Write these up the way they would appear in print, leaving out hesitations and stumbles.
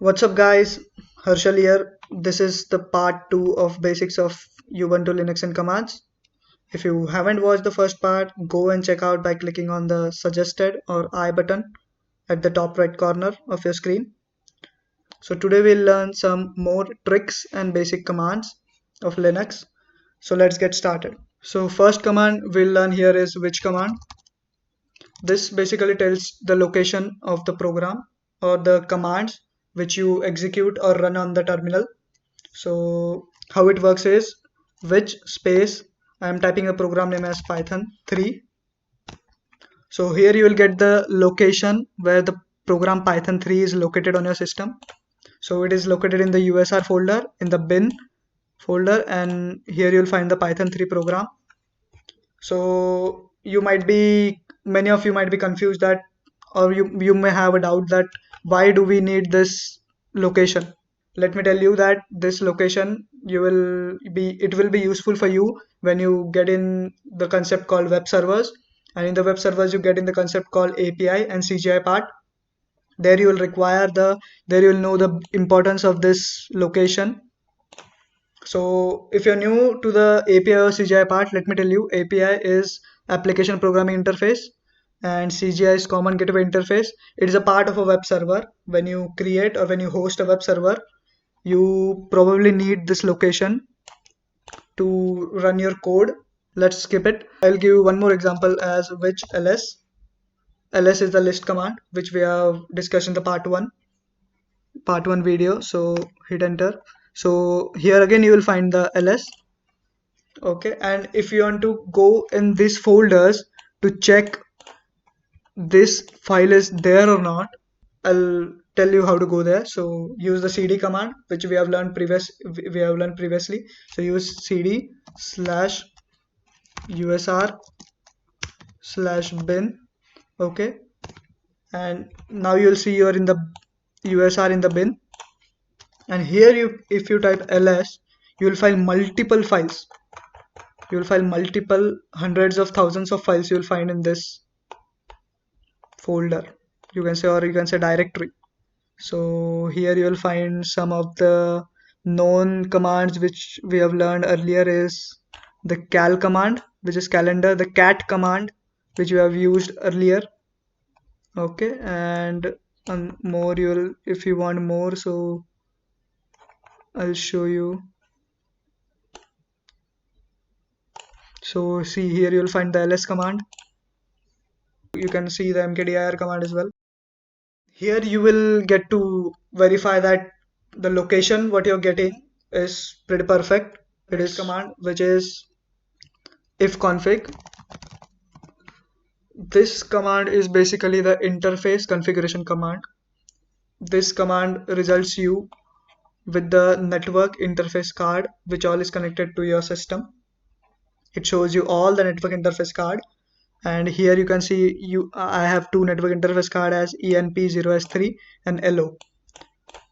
What's up guys, Harshal here. This is the part 2 of basics of Ubuntu Linux and commands. If you haven't watched the first part, go and check out by clicking on the suggested or I button at the top right corner of your screen. So today we'll learn some more tricks and basic commands of Linux. So let's get started. So first command we'll learn here is which command. This basically tells the location of the program or the commands which you execute or run on the terminal. So how it works is which space I am typing a program name as Python 3. So here you will get the location where the program Python 3 is located on your system. So it is located in the USR folder in the bin folder, and here you will find the Python 3 program. So many of you might be confused that, or you may have a doubt that why do we need this location. Let me tell you that this location it will be useful for you when you get in the concept called web servers, and in the web servers you get in the concept called API and CGI part. There you will know the importance of this location. So if you're new to the API or CGI part, let me tell you, API is application programming interface and CGI is common gateway interface. It is a part of a web server. When you create or when you host a web server, you probably need this location to run your code. Let's skip it. I'll give you one more example as which ls. ls is the list command which we have discussed in the part 1 video. So hit enter. So here again you will find the ls. Okay, and if you want to go in these folders to check this file is there or not, I'll tell you how to go there. So use the cd command which we have learned previously. So use cd /usr/bin. Okay, and now you'll see you're in the usr in the bin, and here if you type ls, you will find multiple files. You will find multiple hundreds of thousands of files you will find in this folder, you can say directory. So here you will find some of the known commands which we have learned earlier is the cal command, which is calendar, the cat command which we have used earlier. Okay, and more if you want more, so I'll show you. So see, here you'll find the ls command. You can see the mkdir command as well. Here you will get to verify that the location what you're getting is pretty perfect. It is command which is Ifconfig. This command is basically the interface configuration command. This command results you with the network interface card which all is connected to your system. It shows you all the network interface card, and here you can see I have two network interface card as ENP0S3 and LO.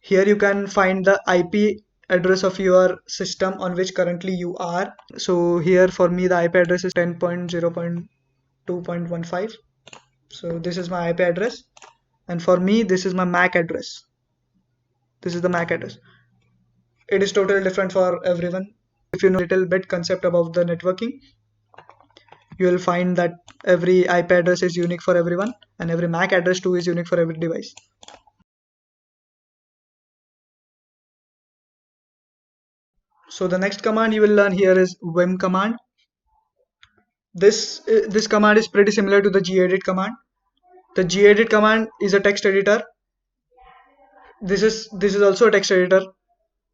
Here you can find the IP address of your system on which currently you are. So here for me the IP address is 10.0.2.15. so this is my IP address, and for me this is my MAC address. This is the MAC address. It is totally different for everyone. If you know a little bit concept about the networking, you will find that every IP address is unique for everyone, and every MAC address too is unique for every device. So the next command you will learn here is Wim command. This command is pretty similar to the gedit command. The gedit command is a text editor. This is also a text editor,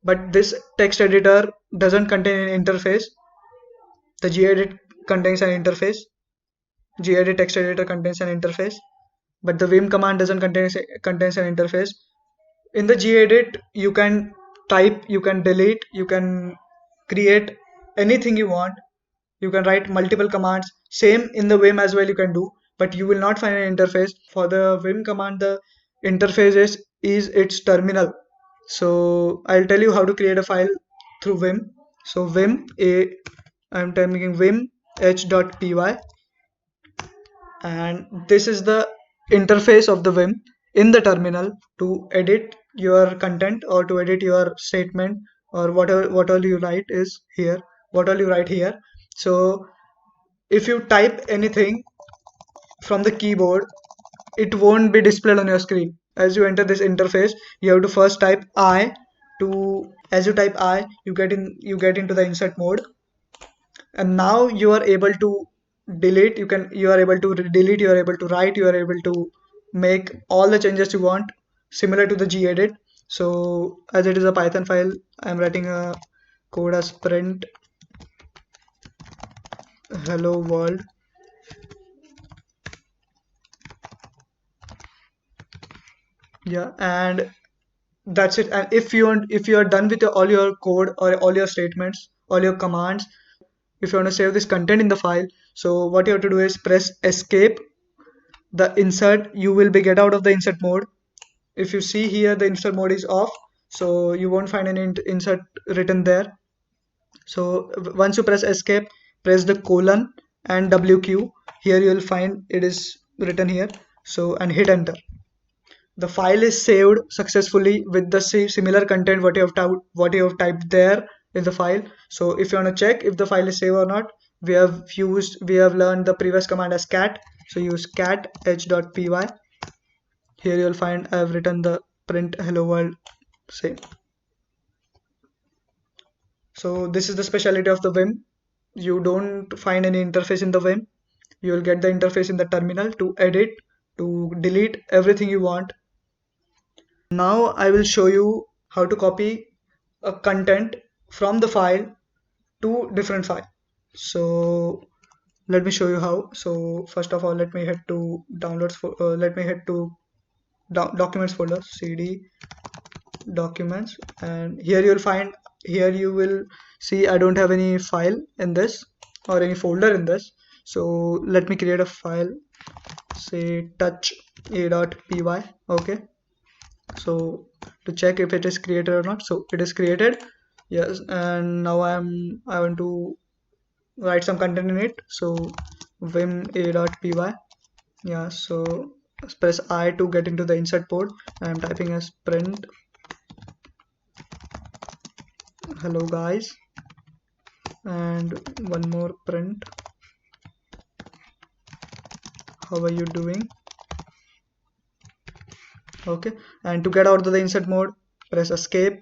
but this text editor doesn't contain an interface. The gedit contains an interface. Gedit text editor contains an interface, but the Vim command doesn't contains an interface. In the gedit you can type, you can delete, you can create anything you want. You can write multiple commands. Same in the Vim as well you can do, but you will not find an interface. For the Vim command, the interface is its terminal. So I'll tell you how to create a file through Vim. So I'm typing vim h.py, and this is the interface of the Vim in the terminal. To edit your content or to edit your statement or what all you write is here, what all you write here. So if you type anything from the keyboard, it won't be displayed on your screen. As you enter this interface, you have to first type I to, as you type I, you get into the insert mode, and now you are able to delete, you are able to delete, you are able to write, you are able to make all the changes you want, similar to the gedit. So as it is a Python file, I am writing a code as print hello world. Yeah, and that's it. And if you are done with all your code or all your statements, all your commands, if you want to save this content in the file, so what you have to do is press escape. The insert, you will be get out of the insert mode. If you see here, the insert mode is off, so you won't find any insert written there. So once you press escape, press the colon and WQ. Here you will find it is written here. So and hit enter. The file is saved successfully with the similar content what you have typed there in the file. So if you want to check if the file is saved or not, we have learned the previous command as cat. So use cat h.py. Here you'll find I have written the print hello world same. So this is the specialty of the Vim. You don't find any interface in the Vim. You will get the interface in the terminal to edit, to delete everything you want. Now I will show you how to copy a content from the file to different file. So let me show you how. So first of all, let me head to downloads for let me head to documents folder, cd documents, and here you'll find, here you will see I don't have any file in this or any folder in this. So let me create a file, say touch a.py. Okay, so to check if it is created or not, so it is created, yes. And now I want to write some content in it, so vim a.py. Yeah, so press I to get into the insert mode. I am typing as print hello guys, and one more print how are you doing. Okay, and to get out of the insert mode, press escape,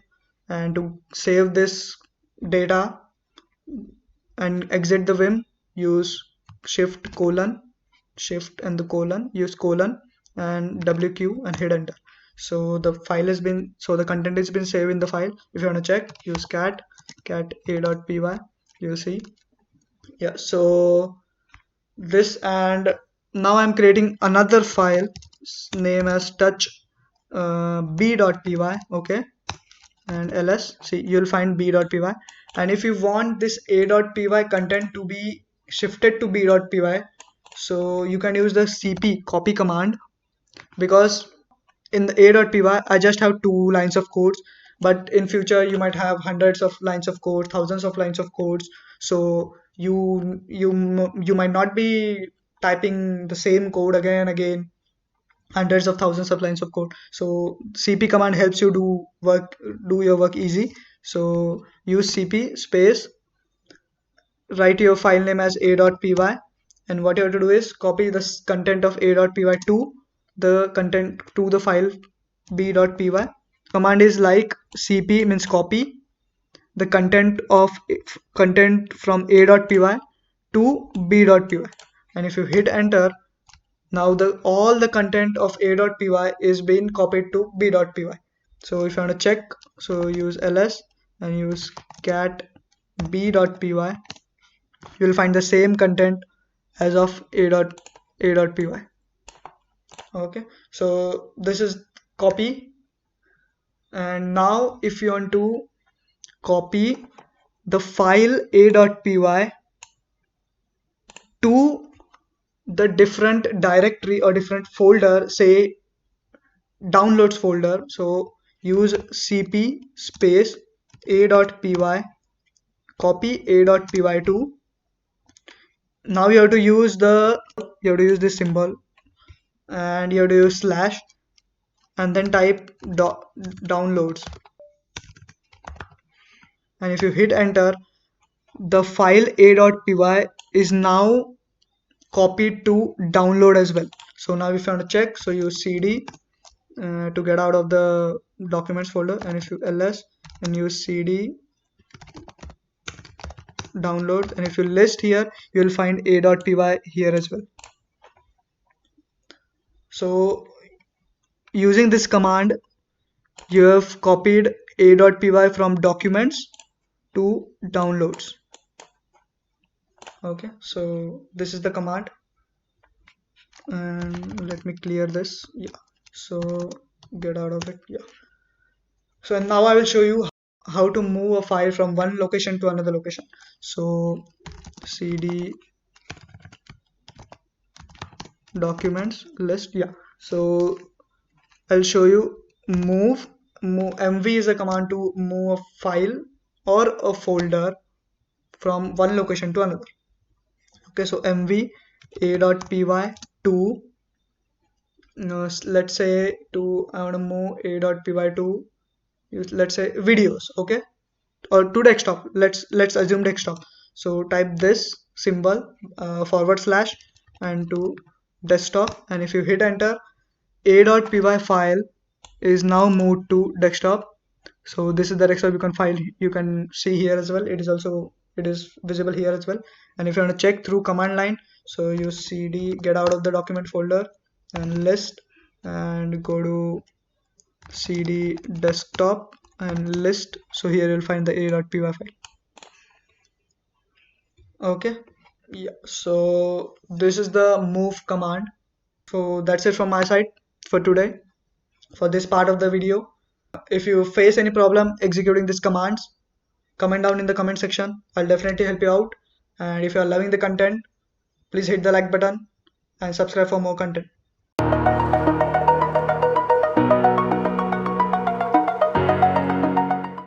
and to save this data and exit the Vim, use shift colon, shift and the colon, use colon and WQ and hit enter. So the file has been, so the content has been saved in the file. If you want to check, use cat a.py. You'll see. Yeah, so this, and now I'm creating another file name as touch b.py. Okay, and ls, see you'll find b.py. And if you want this a.py content to be shifted to b.py, so you can use the cp copy command, because in the a.py I just have 2 lines of codes, but in future you might have hundreds of lines of code, thousands of lines of codes. So you might not be typing the same code again and again, hundreds of thousands of lines of code. So cp command helps you do your work easy. So use cp space, write your file name as a.py, and what you have to do is copy the content of a.py to the file b.py. Command is like cp means copy the content from a.py to b.py, and if you hit enter, now all the content of a.py is being copied to b.py. So if you want to check, so use ls and use cat b.py. You will find the same content as of a.py. Okay, so this is copy. And now if you want to copy the file a.py to the different directory or different folder, say downloads folder, so use cp space a.py, copy a.py to, now you have to use this symbol, and you have to use slash, and then type downloads, and if you hit enter, the file a.py is now copied to download as well. So now if you want to check, so you cd to get out of the documents folder, and if you ls and use cd download, and if you list here, you will find a.py here as well. So using this command, you have copied a.py from documents to downloads. Okay, so this is the command, and let me clear this. Yeah, so get out of it. Yeah, so now I will show you how to move a file from one location to another location. So cd documents list. Yeah, so I'll show you mv is a command to move a file or a folder from one location to another. Okay, so mv a.py to, let's say to I want to move a.py to, let's say videos, okay, or to desktop. Let's assume desktop. So type this symbol / and to desktop, and if you hit enter, a.py file is now moved to desktop. So this is the desktop you can see here as well. It is visible here as well. And if you want to check through command line, so you cd get out of the document folder and list, and go to cd desktop and list. So here you'll find the a.py file. Okay, yeah, so this is the move command. So that's it from my side for today, for this part of the video. If you face any problem executing these commands, comment down in the comment section. I'll definitely help you out. And if you are loving the content, please hit the like button and subscribe for more content.